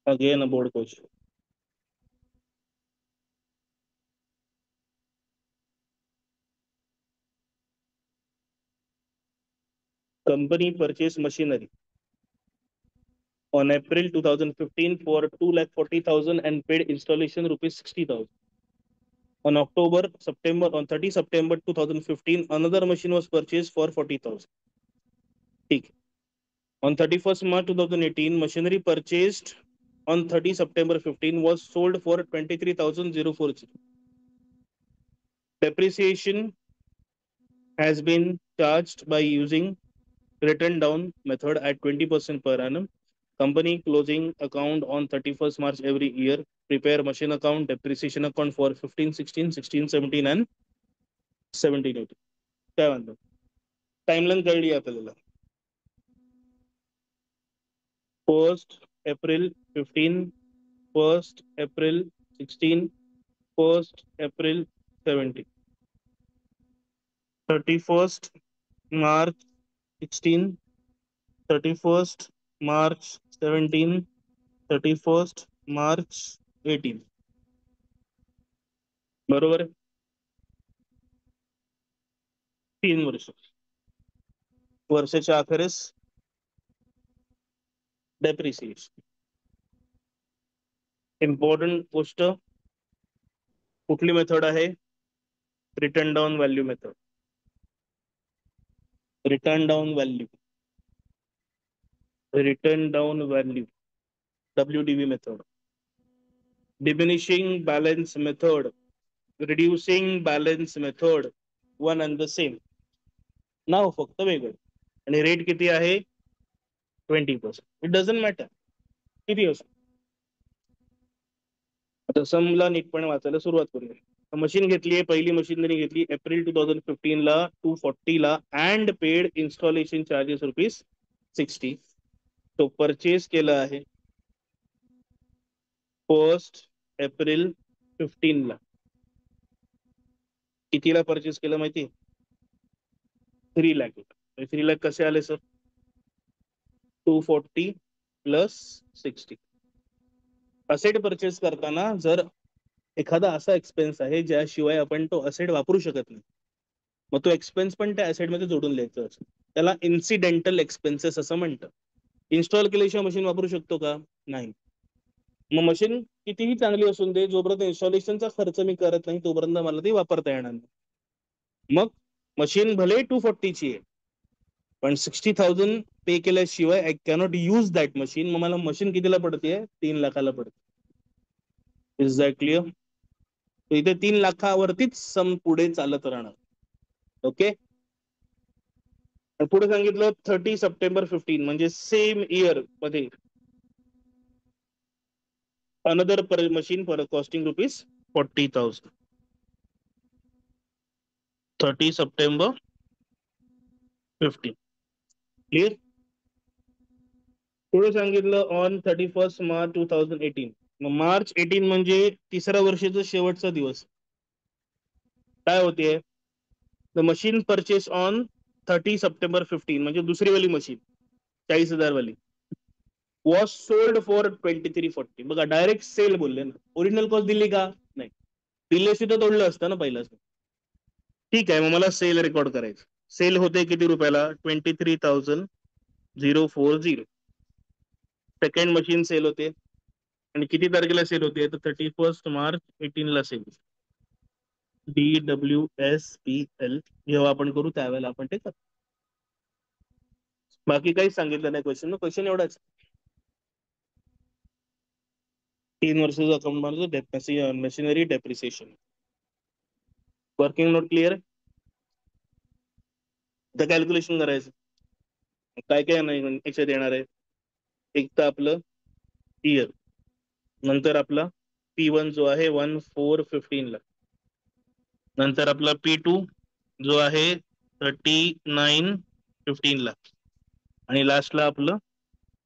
Again a board question. Company purchased machinery on April 2015 for 2,40,000 and paid installation rupees 60,000. On 30 September 2015, another machine was purchased for 40,000. ठीक. On 31st March 2018, machinery purchased on 30 September 15 was sold for 23,040. Depreciation has been charged by using written down method at 20% per annum. Company closing account on 31st March every year. Prepare machine account, depreciation account for 15, 16, 16, 17 and 17, 18. काय म्हणतो, timeline कळली आपल्याला. 1st April 15, 1st April 16, 1st April 17, 31st March 16, 31st March 17, 31st March 18. बरोबर आहे. 3 वर्ष. वर्षाच्या अखेरीस depreciation. Important गोष्ट कुठली मेथड आहे, written down value method. Written down value, written down value, WDV method. Diminishing balance method, reducing balance method, one and the same, नाव फक्त वेगळं. आणि रेट किती आहे, 20%. इट डझंट मॅटर किती असो. आता समला नीटपणे वाचायला सुरुवात करूया. मशीन घेतली आहे, पहिली मशीनरी घेतली एप्रिल 2015 ला 240 ला अँड पेड इन्स्टॉलेशन चार्जेस ₹60. तो परचेस केला आहे 1 एप्रिल 15 ला. कितीला परचेस केलं माहिती, 3 लाख. 3 लाख कसे आले सर, 240 प्लस 60. असेट परचेस करताना जर एखादा असा एक्सपेन्स आहे ज्याशिवाय आपण तो असेट वापरू शकत नाही, मग तो एक्सपेन्स पण त्या asset मध्ये जोडून द्यायचा असतो. त्याला इन्सिडेंटल एक्सपेन्सेस असं म्हणतं. इन्स्टॉल केल्याशिवाय मशीन वापरू शकतो का? नाही. मग मशीन कितीही चांगली असून दे, जोपर्यंत इन्स्टॉलेशनचा खर्च मी करत नाही तोपर्यंत मला ती वापरता येणार नाही. मग मशीन भले 240ची आहे, पण 60,000 पे केल्याशिवाय I cannot use that machine. मग मला मशीन कितीला पडते? 3 लाखाला पडते. Is that clear? इथे 3 लाखावरतीच सम पुढे चालत राहणार. ओके. पुढे सांगितलं 30 सप्टेंबर 15 म्हणजे सेम इयर मध्ये another machine for costing ₹40,000. 30 September 15. Clear. पुढे सांगितलं ऑन 31 मार्च 2018. मग मार्च 18 म्हणजे तिसऱ्या वर्षाचा शेवटचा दिवस. काय होते? The machine purchase on 30 September 15 म्हणजे दुसरी वाली मशीन 40,000 वाली वॉज सोल्ड फॉर 2340. बघा डायरेक्ट सेल बोलले ना, ओरिजिनल कॉस्ट दिली का? नाही. दिली असती तर तोडलं असतं ना पहिलं. ठीक आहे, मग मला सेल रेकॉर्ड करायचं. सेल होते किती रुपयाला? 23,040. सेकंड मशीन सेल होते आणि किती तारखेला सेल होते? तर 31 मार्च 18 सेल. DWSPL जेव्हा आपण करू त्यावेळेला आपण ते करू. बाकी काहीच सांगितलं नाही क्वेश्चन. क्वेश्चन एवढाच. 3 वर्षाचं अकाउंट मारायचं. Machinery depreciation. Working note clear. तर कॅल्क्युलेशन करायचं. काय काय नाही याच्यात येणार आहे. एक तर आपलं इयर, नंतर आपला P1 जो आहे 1/4/15 ला, नंतर आपला P2 जो आहे 39/15 ला, आणि लास्टला आपलं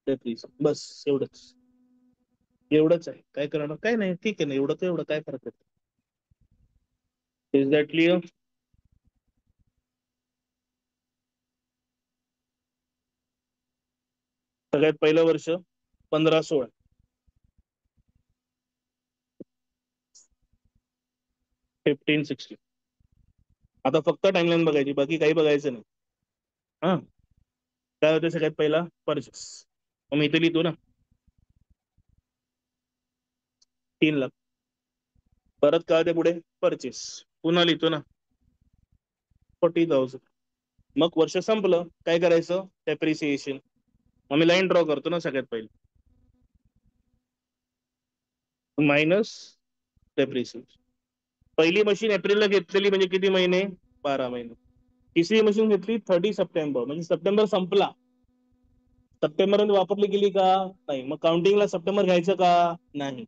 डेप्रिस. बस एवढंच. एवढंच आहे. काय करणार? काय नाही. ठीक आहे ना, एवढं तर एवढं काय फरक पडतो. Is that clear? सगळ्यात पहिलं वर्ष 15-16, 15-16. आता फक्त टाइमलाईन बघायची, बाकी काही बघायचं नाही. हा, काय होतं सगळ्यात पहिला? परचेस. मग मी इथे लिहितो ना 3 लाख. परत काय होते पुढे? परचेस. पुन्हा लिहितो ना 40,000. मग वर्ष संपलं, काय करायचं? डेप्रिसिएशन. मग मी लाईन ड्रॉ करतो ना सगळ्यात पहिले, मायनस डेप्रिसिएशन. पहिली मशीन एप्रिलला घेतलेली म्हणजे किती महिने? 12 महिने. तिसरी मशीन घेतली 30 सप्टेंबर म्हणजे सप्टेंबर संपला. सप्टेंबर मध्ये वापरली गेली का? नाही. मग काउंटिंगला सप्टेंबर घ्यायचं का? नाही.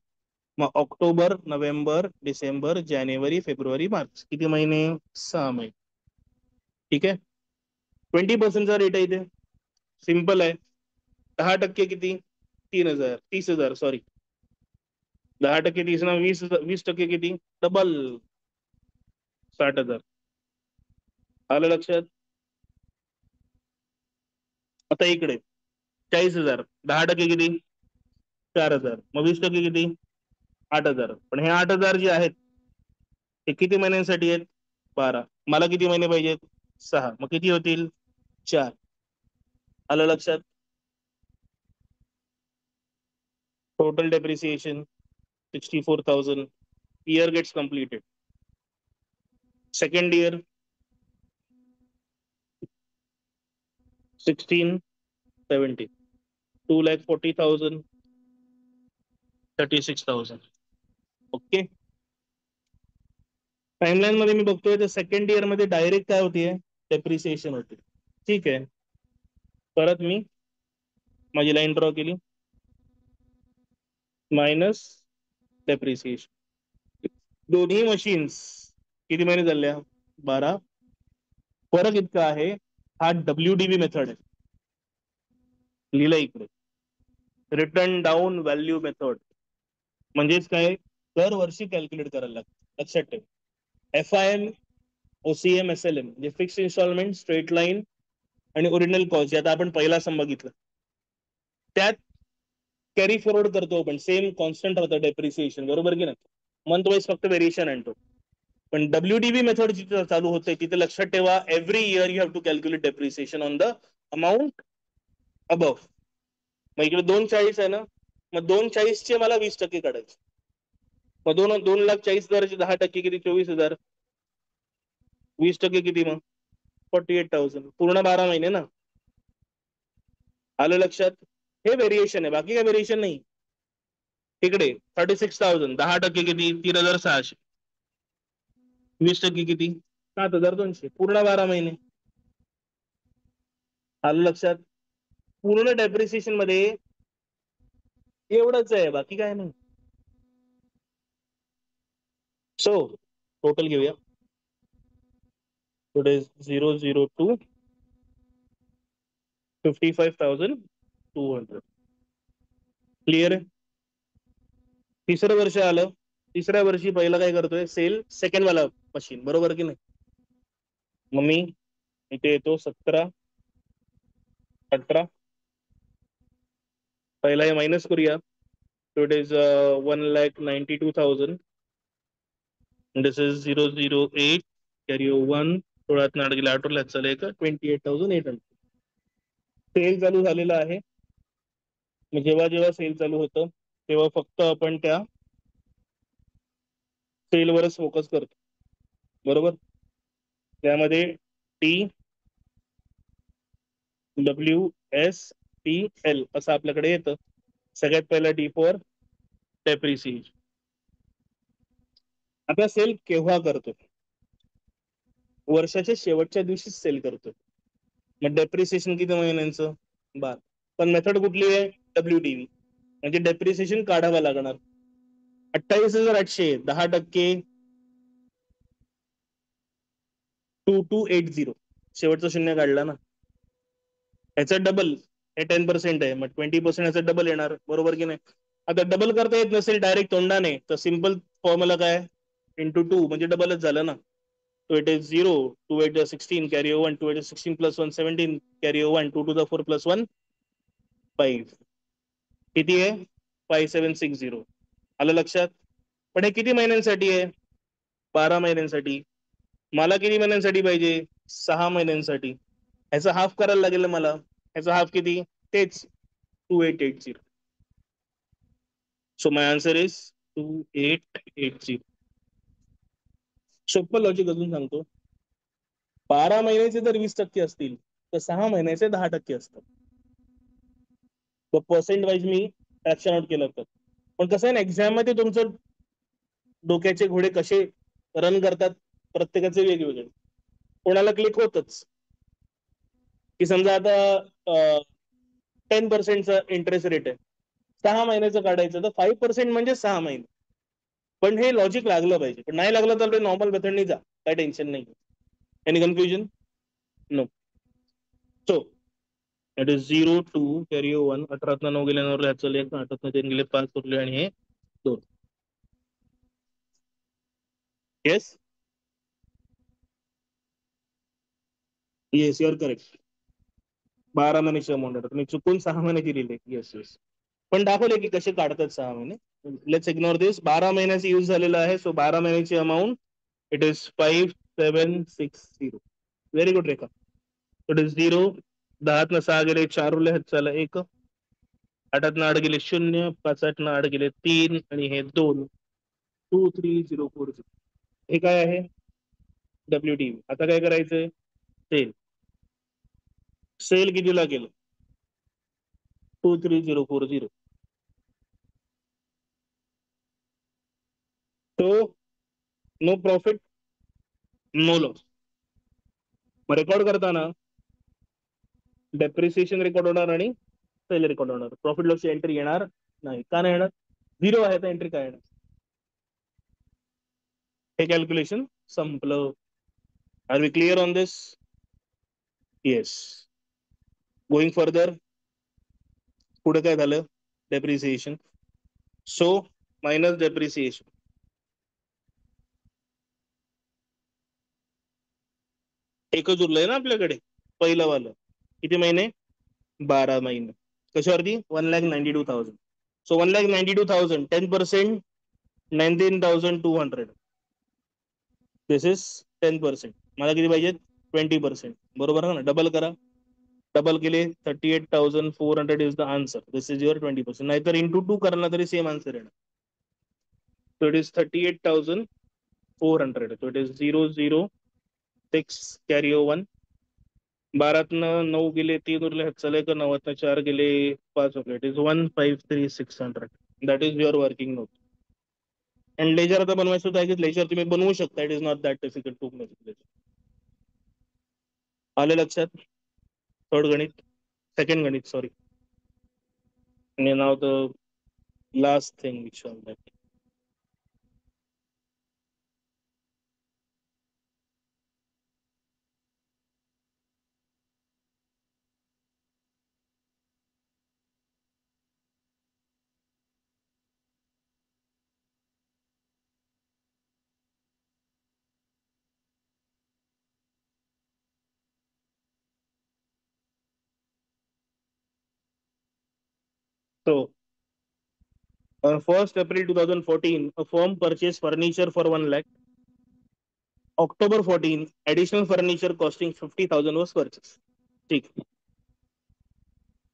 मग ऑक्टोबर, नोव्हेंबर, डिसेंबर, जानेवारी, फेब्रुवारी, मार्च किती महिने? 6 महिने. ठीक आहे. 20% रेट आहे इथे. सिंपल आहे. 10% किती? 3,000, 30,000 सॉरी. 10% 30 ना 20, 20% किती? डबल 60,000. आलं लक्षात? आता इकडे 40,000, 10% किती? 4,000. मग 20% किती? 8,000. पण हे 8,000 जे आहेत ते किती महिन्यांसाठी आहेत? 12. मला किती महिने पाहिजेत? 6. मग किती होतील? 4. आलं लक्षात? Total depreciation 64,000. Year gets completed. Second year 16/17. 2,40,000, 36,000. Okay. Timeline मध्ये मी बघतोय तर सेकंड इयर मध्ये डायरेक्ट काय होतीये? डेप्रिसिएशन होते. ठीक आहे. परत मी माझी लाईन ड्रॉ केली, मायनस डेप्रिसिएशन. दोन्ही मशीन्स किती महिने झाल्या? 12. फरक इतका आहे, हा WDV मेथड आहे. लिहिलं इकडे, रिटर्न डाऊन व्हॅल्यू मेथड. म्हणजेच काय? दरवर्षी कॅल्क्युलेट करायला लागतं. लक्षात ठेव. FIM, OCM, SLM म्हणजे फिक्स इन्स्टॉलमेंट, स्ट्रेट लाईन आणि ओरिजिनल कॉस्ट, आता आपण पहिला सम बघितलं. त्यात कॅरी फॉरवर्ड करतो आपण, सेम कॉन्स्टंट राहतं डेप्रिसिएशन, बरोबर की नाही, मंथ वाईज फक्त व्हेरिएशन आणतो. पण डब्ल्यूडीबी मेथड जिथे चालू होते तिथे लक्षात ठेवा, every year you have to calculate depreciation on the amount above. मग इकडे 240 आहे ना, मग 240 मला 20% काढायचे. मग 2,40,000 10% किती, 24,000. 20% किती मग 48,000, पूर्ण 12 महिने ना. आलं लक्षात? हे व्हेरिएशन आहे, बाकी काय व्हेरिएशन नाही. इकडे 36,000 10% किती, 3,600. 20% किती, 7,200, पूर्ण 12 महिने. आलं लक्षात? पूर्ण डेप्रिसिएशन मध्ये एवढंच आहे, बाकी काय नाही. सो टोटल घेऊया. It is 002 55,200. क्लिअर आहे? तिसरं वर्ष आलं. तिसऱ्या वर्षी पहिला काय करतोय, सेल सेकंड वाला मशीन, बरोबर की नाही. मग मी इथे येतो 17, 18. पहिला हे मायनस करूया. So it is 1,92,000. This is 008 carry 1 थोड्यात नाड गेला आठवल्यात चला एक 28,800. सेल चालू झालेला आहे. मग जेव्हा जेव्हा सेल चालू होतं तेव्हा फक्त आपण त्या सेलवरच फोकस करतो, बरोबर. त्यामध्ये टी WSPL असं आपल्याकडे येतं. सगळ्यात पहिला डी फॉर डेप्रिसिएशन. आता सेल केव्हा करतो, वर्षाच्या शेवटच्या दिवशी सेल करतो. मग डेप्रिसिएशन किती महिन्यांचं, 12. पण मेथड कुठली आहे, डब्ल्यूडीबी, म्हणजे डेप्रिसिएशन काढावं लागणार. 28,800 10%, 2280, शेवटचं शून्य काढला ना, याचा डबल. हे 10% आहे, मग 20% याचा डबल येणार, बरोबर की नाही. आता डबल करता येत नसेल डायरेक्ट तोंडाने, तर सिंपल फॉर्म्युला काय, इंटू 2 म्हणजे डबलच झालं ना. So it is 0, 2 8 16, carry over 1, 2 8 16 plus 1 17, carry over 1, 2 to the 4 plus 1 5. किती आहे, 5760. आलं लक्षात? पण हे किती महिन्यांसाठी आहे, 12 महिन्यांसाठी. मला किती महिन्यांसाठी पाहिजे, 6 महिन्यांसाठी. ह्याचा हाफ करायला लागेल मला. ह्याचा हाफ किती, तेच 2880. So my answer is 2880. सोपं लॉजिक अजून सांगतो. 12 महिन्याचे जर 20% असतील तर 6 महिन्याचे 10% असतात. पर्सेंट वाईज मी फ्रॅक्शन आउट केलं तर. पण कसं आहे ना, एक्झाम मध्ये तुमचं डोक्याचे घोडे कसे रन करतात प्रत्येकाचे वेगवेगळे. कोणाला क्लिक होतच की समजा आता 10%चा इंटरेस्ट रेट आहे, 6 महिन्याचं काढायचं, तर 5% म्हणजे 6 महिने. पण हे लॉजिक लागलं पाहिजे, पण नाही लागलं तर नॉर्मल मेथडनी जा, काय टेन्शन नाही. Any confusion, no. So it is 0 2 carry 1, 18 9 गेले 9 चल 1, 8 3 गेले 5 उरले आणि हे 2. Yes yes, your correct. 12 महिन्याची अमाऊंट आहे, तुम्ही चुकून 6 महिन्याची लिहिले. येस येस, पण दाखवले की कसे काढतात 6 महिने. लेट्स इग्नोर दिस. 12 महिन्याची यूज झालेला आहे. सो 12 महिन्याची amount it is 5760. Very good Rekha. It is 0, 10 6 गेले 4 उरले, चला 1, 8 8 गेले 0, 5 8 8 गेले 3 आणि हे 2, 23040. हे काय आहे, डब्ल्यूडी. आता काय करायचंय, सेल. सेल कितीला केलं, 23040. तो नो प्रॉफिट नो लॉस. मग रेकॉर्ड करताना डेप्रिसिएशन रेकॉर्ड होणार आणि सेल रेकॉर्ड होणार. प्रॉफिट लॉसची एंट्री येणार नाही. का नाही येणार, 0 आहे तर एंट्री काय येणार. हे कॅल्क्युलेशन संपलं. Are we clear on this? Yes. Going further, पुढे काय झालं, डेप्रिसिएशन. So minus depreciation. एकच उरलंय ना आपल्याकडे, पहिलं वालं. किती महिने, 12 महिने. कशावरती 1,92,000. सो 1,92,000 10%, 19,200. This is 10%. मला किती पाहिजे? 20%. बरोबर ना? डबल करा. डबल केले 38,400 is the answer. This is your 20%. नाहीतर इंटू 2 करणार तरी सेम आन्सर येणार. So it is 38,400. So it is 006 carry 1. 12 9 गेले, 3 उरले, चले का 9 4 गेले, 5 उरले. It is 153,600. That is your working note. And ledger आता बनवायचं होतं की लेजर तुम्ही बनवू शकता. It is not that difficult to make ledger. आले लक्षात? थर्ड गणित, सेकंड गणित, sorry. And now the last thing which on that. So, on 1st April 2014, a firm purchased furniture for 1 lakh. October 14, additional furniture costing 50,000 was purchased. ठीक.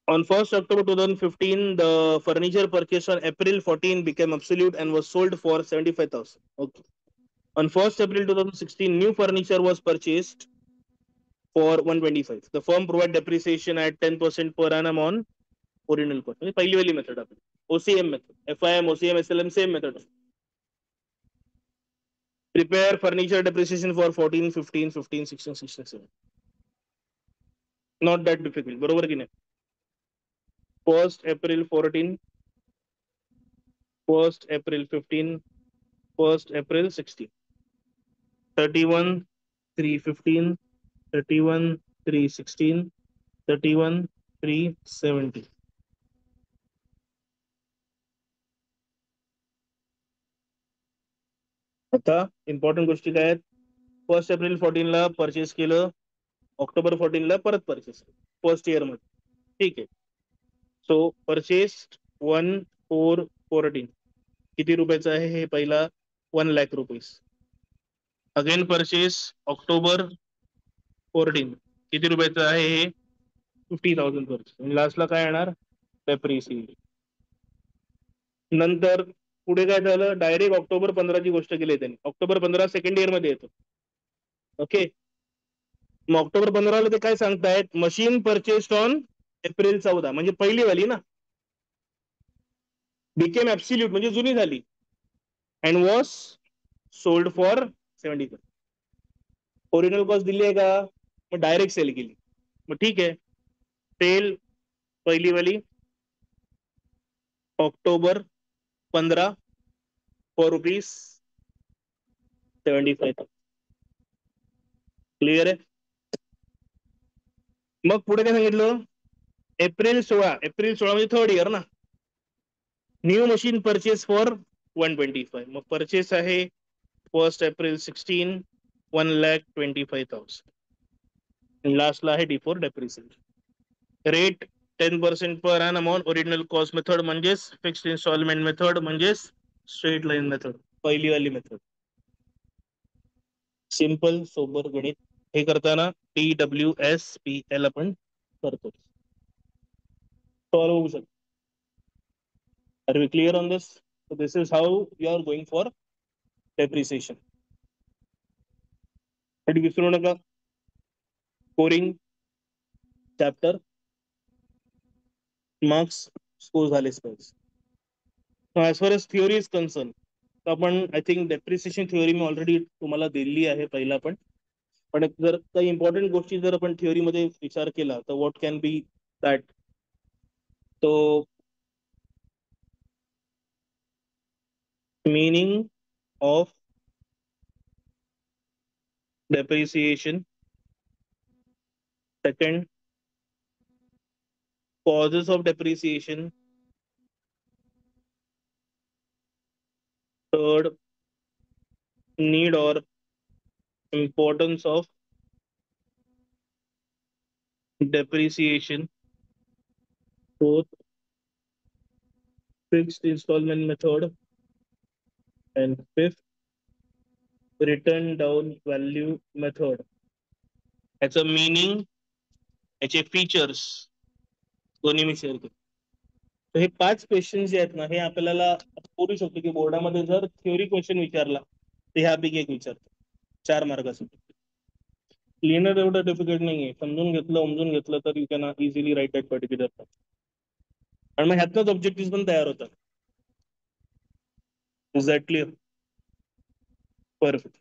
On 1st October 2015, the furniture purchased on April 14 became obsolete and was sold for 75,000. Okay. On 1st April 2016, new furniture was purchased for 125. The firm provide depreciation at 10% per annum on original cost. म्हणजे पहिली वाली method आपली. OCM method. FIM, OCM, SLM, same method. Prepare furniture depreciation for 14, 15, 15, 16, 16, 17. Not that difficult. बरोबर की नाही? 1st April 14, 1st April 15, 1st April 16. 31, 315, 31, 316, 31, 370. आता important गोष्टी काय आहेत? 1st April 14 ला परचेस केलं, October 14 ला परत परचेस फर्स्ट इयर मध्ये. ठीक आहे. So purchase 1,414. किती रुपयाचं आहे हे? पहिला 1 lakh rupees. Again purchase October 14. किती रुपयाचं आहे हे? 50,000 परचेस. लास्टला काय येणार? डेप्रिसिएशन. नंतर पुढे काय झालं? डायरेक्ट October 15 ची गोष्ट केली त्यांनी. October 15 सेकंड इयर मध्ये येतो. ओके. मग October 15 ला ते काय सांगतायत? मशीन परचेस्ड ऑन April 14, म्हणजे पहिली वाली ना. बिकेम ऍब्सोल्यूट म्हणजे जुनी झाली. And was sold for 70. Original cost दिली आहे का? मग डायरेक्ट सेल केली. मग ठीक आहे. सेल पहिली वाली October 15 फॉर ₹75. क्लिअर आहे? मग पुढे काय सांगितलं? एप्रिल 16 म्हणजे थर्ड इयर ना. New machine purchase for 125. मग परचेस आहे 1st April 16, 1,25,000. लास्टला आहे before depreciation. Rate 10% per annum on original cost method, म्हणजेच फिक्स्ड इन्स्टॉलमेंट मेथड, म्हणजेच स्ट्रेट लाईन मेथड, पहिली वाली मेथड. सिंपल सोबर गणित. हे करताना TWSPL आपण करतो. सॉल्व होऊ शकतो. Are we clear on this? So this is how you are going for depreciation. विसरू नका. स्कोरिंग चॅप्टर मार्क्स स्कोर झालेच पाहिजे. As far as theory is concerned, आपण आय थिंक डेप्रिसिएशन थिअरी मी ऑलरेडी तुम्हाला दिली आहे पहिला पण जर काही इम्पॉर्टंट गोष्टी जर आपण थिअरीमध्ये विचार केला तर व्हॉट कॅन बी दॅट. तो meaning of depreciation, second causes of depreciation, third need or importance of depreciation, fourth, fixed installment method, and fifth, return down value method. याचं मीनिंग, याचे फीचर्स दोन्ही मी शेअर करतो. तर हे 5 क्वेश्चन जे आहेत ना, हे आपल्याला करू शकतो की बोर्डामध्ये जर थ्योरी क्वेश्चन विचारला तर ह्यापैकी एक विचारतो 4 मार्कासाठी. लिहिणं एवढं डिफिकल्ट नाहीये, समजून घेतलं उमजून घेतलं तर you can easily write that particular. आणि मग ह्यातनंच ऑब्जेक्टिव्ह पण तयार होतात. Is that clear? परफेक्ट.